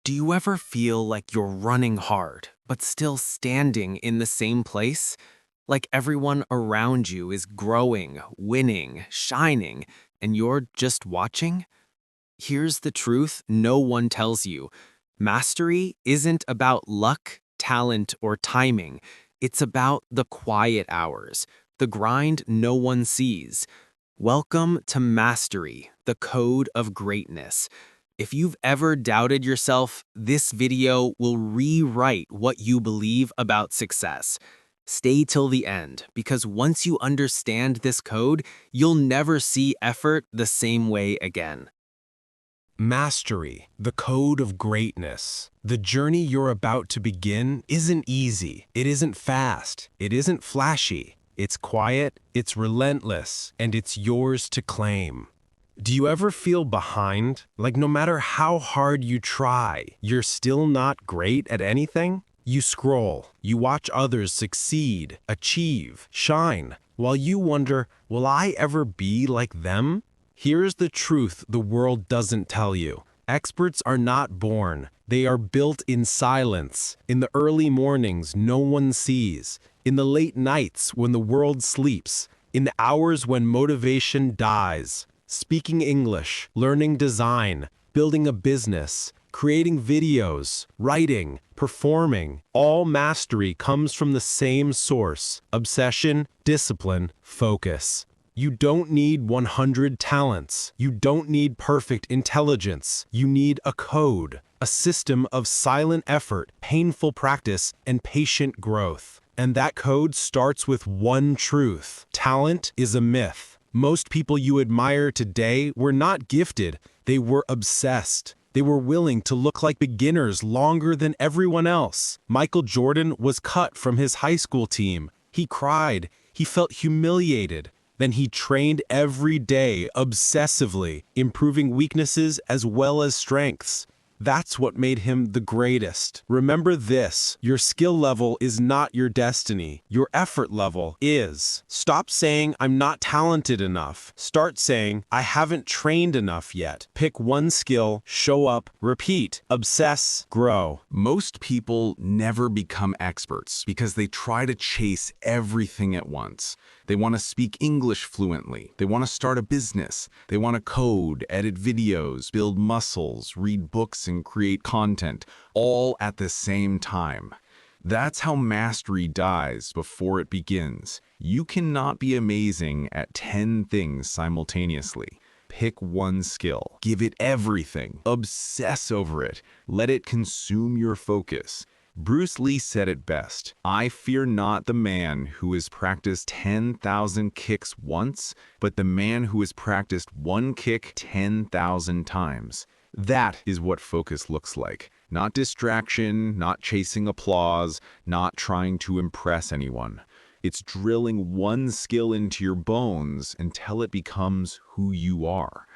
Do you ever feel like you're running hard, but still standing in the same place? Like everyone around you is growing, winning, shining, and you're just watching? Here's the truth no one tells you. Mastery isn't about luck, talent, or timing. It's about the quiet hours, the grind no one sees. Welcome to Mastery, the code of greatness. If you've ever doubted yourself, this video will rewrite what you believe about success. Stay till the end, because once you understand this code, you'll never see effort the same way again. Mastery, the code of greatness. The journey you're about to begin isn't easy. It isn't fast. It isn't flashy. It's quiet, it's relentless, and it's yours to claim. Do you ever feel behind? Like no matter how hard you try, you're still not great at anything? You scroll, you watch others succeed, achieve, shine, while you wonder, will I ever be like them? Here's the truth the world doesn't tell you. Experts are not born. They are built in silence, in the early mornings no one sees, in the late nights when the world sleeps, in the hours when motivation dies. Speaking English, learning design, building a business, creating videos, writing, performing, all mastery comes from the same source: obsession, discipline, focus. You don't need 100 talents. You don't need perfect intelligence. You need a code, a system of silent effort, painful practice, and patient growth. And that code starts with one truth: talent is a myth. Most people you admire today were not gifted, they were obsessed. They were willing to look like beginners longer than everyone else. Michael Jordan was cut from his high school team. He cried, he felt humiliated. Then he trained every day, obsessively, improving weaknesses as well as strengths. That's what made him the greatest. Remember this: your skill level is not your destiny. Your effort level is. Stop saying, I'm not talented enough. Start saying, I haven't trained enough yet. Pick one skill, show up, repeat, obsess, grow. Most people never become experts because they try to chase everything at once. They want to speak English fluently. They want to start a business. They want to code, edit videos, build muscles, read books, and create content, all at the same time. That's how mastery dies before it begins. You cannot be amazing at 10 things simultaneously. Pick one skill. Give it everything. Obsess over it. Let it consume your focus. Bruce Lee said it best: I fear not the man who has practiced 10,000 kicks once, but the man who has practiced one kick 10,000 times. That is what focus looks like. Not distraction, not chasing applause, not trying to impress anyone. It's drilling one skill into your bones until it becomes who you are.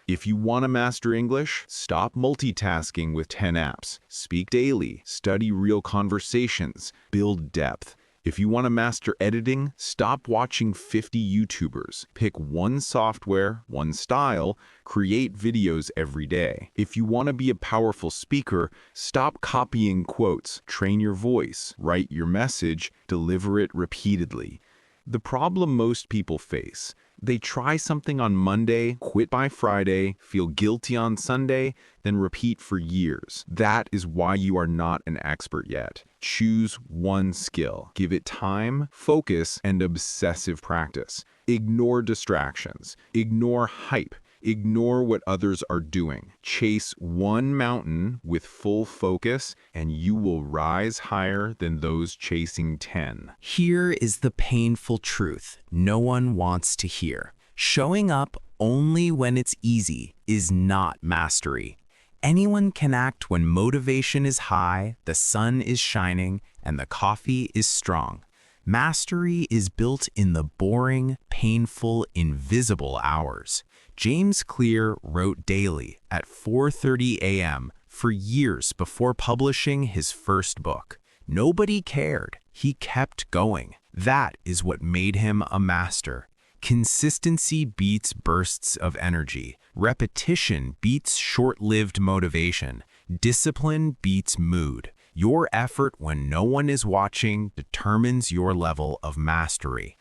If you want to master English, stop multitasking with 10 apps. Speak daily, study real conversations, build depth. If you want to master editing, stop watching 50 YouTubers. Pick one software, one style, create videos every day. If you want to be a powerful speaker, stop copying quotes. Train your voice, write your message, deliver it repeatedly. The problem most people face: they try something on Monday, quit by Friday, feel guilty on Sunday, then repeat for years. That is why you are not an expert yet. Choose one skill. Give it time, focus, and obsessive practice. Ignore distractions. Ignore hype. Ignore what others are doing. Chase one mountain with full focus, and you will rise higher than those chasing 10. Here is the painful truth no one wants to hear. Showing up only when it's easy is not mastery. Anyone can act when motivation is high, the sun is shining, and the coffee is strong. Mastery is built in the boring, painful, invisible hours. James Clear wrote daily at 4:30 a.m. for years before publishing his first book. Nobody cared. He kept going. That is what made him a master. Consistency beats bursts of energy. Repetition beats short-lived motivation. Discipline beats mood. Your effort when no one is watching determines your level of mastery.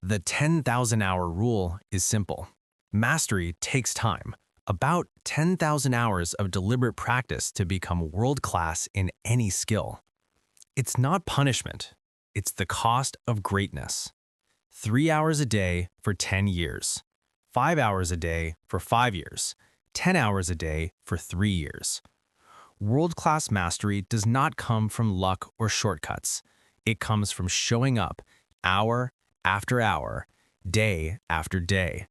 The 10,000-hour rule is simple. Mastery takes time. About 10,000 hours of deliberate practice to become world-class in any skill. It's not punishment. It's the cost of greatness. 3 hours a day for 10 years. 5 hours a day for 5 years. 10 hours a day for 3 years. World-class mastery does not come from luck or shortcuts. It comes from showing up hour after hour, day after day.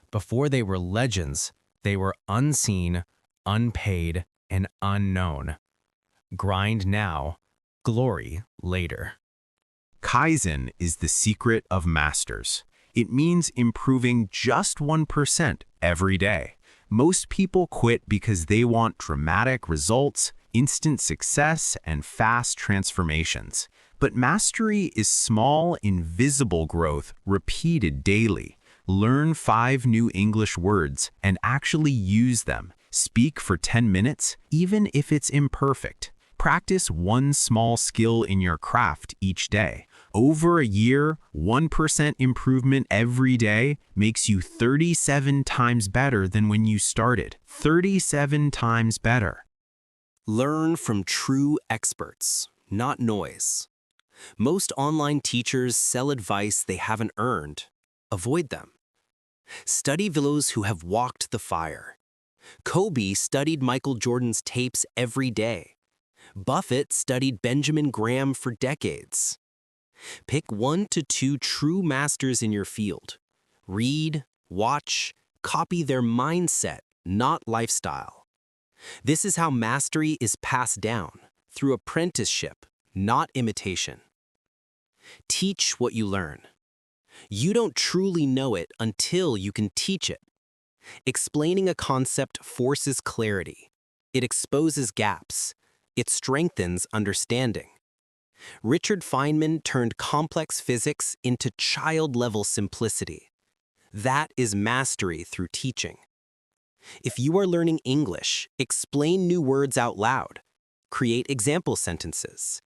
Before they were legends, they were unseen, unpaid, and unknown. Grind now, glory later. Kaizen is the secret of masters. It means improving just 1% every day. Most people quit because they want dramatic results, instant success, and fast transformations. But mastery is small, invisible growth repeated daily. Learn 5 new English words and actually use them. Speak for 10 minutes, even if it's imperfect. Practice one small skill in your craft each day. Over a year, 1% improvement every day makes you 37 times better than when you started. 37 times better. Learn from true experts, not noise. Most online teachers sell advice they haven't earned. Avoid them. Study those who have walked the fire. Kobe studied Michael Jordan's tapes every day. Buffett studied Benjamin Graham for decades. Pick 1 to 2 true masters in your field. Read, watch, copy their mindset, not lifestyle. This is how mastery is passed down, through apprenticeship, not imitation. Teach what you learn. You don't truly know it until you can teach it. Explaining a concept forces clarity. It exposes gaps. It strengthens understanding. Richard Feynman turned complex physics into child-level simplicity. That is mastery through teaching. If you are learning English, explain new words out loud. Create example sentences.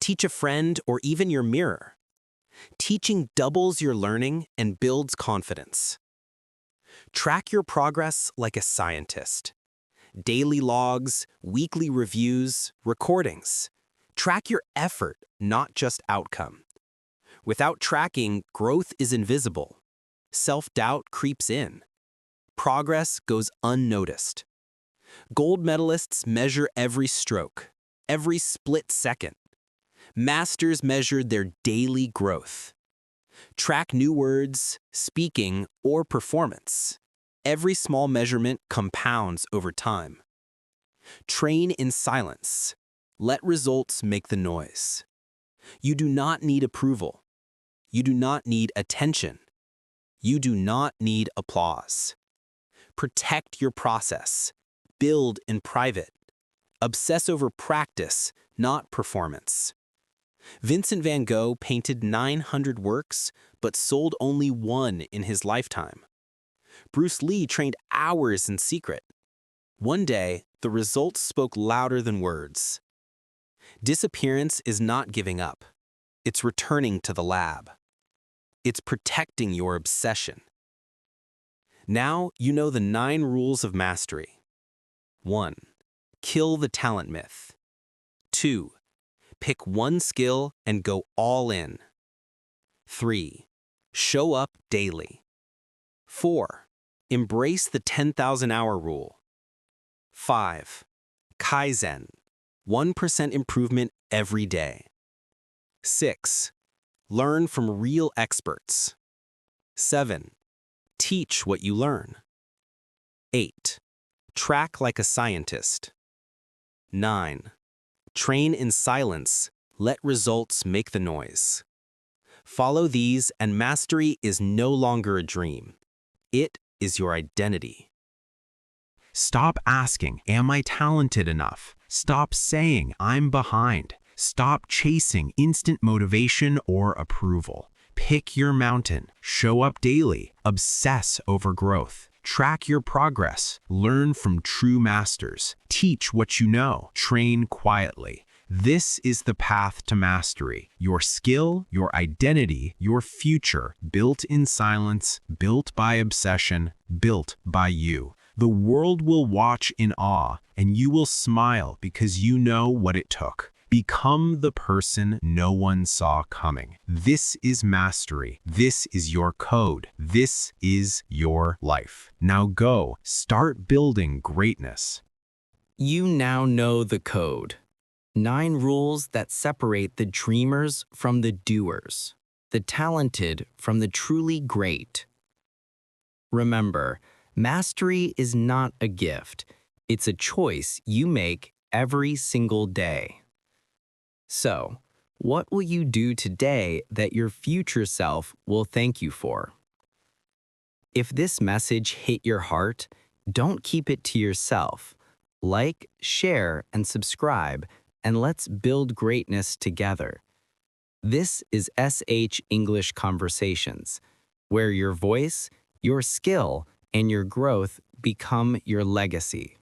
Teach a friend or even your mirror. Teaching doubles your learning and builds confidence. Track your progress like a scientist. Daily logs, weekly reviews, recordings. Track your effort, not just outcome. Without tracking, growth is invisible. Self-doubt creeps in. Progress goes unnoticed. Gold medalists measure every stroke, every split second. Masters measure their daily growth. Track new words, speaking, or performance. Every small measurement compounds over time. Train in silence. Let results make the noise. You do not need approval. You do not need attention. You do not need applause. Protect your process. Build in private. Obsess over practice, not performance. Vincent van Gogh painted 900 works, but sold only 1 in his lifetime. Bruce Lee trained hours in secret. One day, the results spoke louder than words. Disappearance is not giving up. It's returning to the lab. It's protecting your obsession. Now you know the 9 rules of mastery. 1. Kill the talent myth. 2. Pick one skill and go all in. 3. Show up daily. 4. Embrace the 10,000-hour rule. 5. Kaizen. 1% improvement every day. 6. Learn from real experts. 7. Teach what you learn. 8. Track like a scientist. 9. Train in silence. Let results make the noise. Follow these and mastery is no longer a dream. It is your identity. Stop asking, am I talented enough? Stop saying, I'm behind. Stop chasing instant motivation or approval. Pick your mountain, show up daily, obsess over growth. Track your progress. Learn from true masters. Teach what you know. Train quietly. This is the path to mastery. Your skill, your identity, your future, built in silence, built by obsession, built by you. The world will watch in awe, and you will smile because you know what it took. Become the person no one saw coming. This is mastery. This is your code. This is your life. Now go, start building greatness. You now know the code. 9 rules that separate the dreamers from the doers, the talented from the truly great. Remember, mastery is not a gift. It's a choice you make every single day. So, what will you do today that your future self will thank you for? If this message hit your heart, don't keep it to yourself. Like, share, and subscribe, and let's build greatness together. This is SH English Conversations, where your voice, your skill, and your growth become your legacy.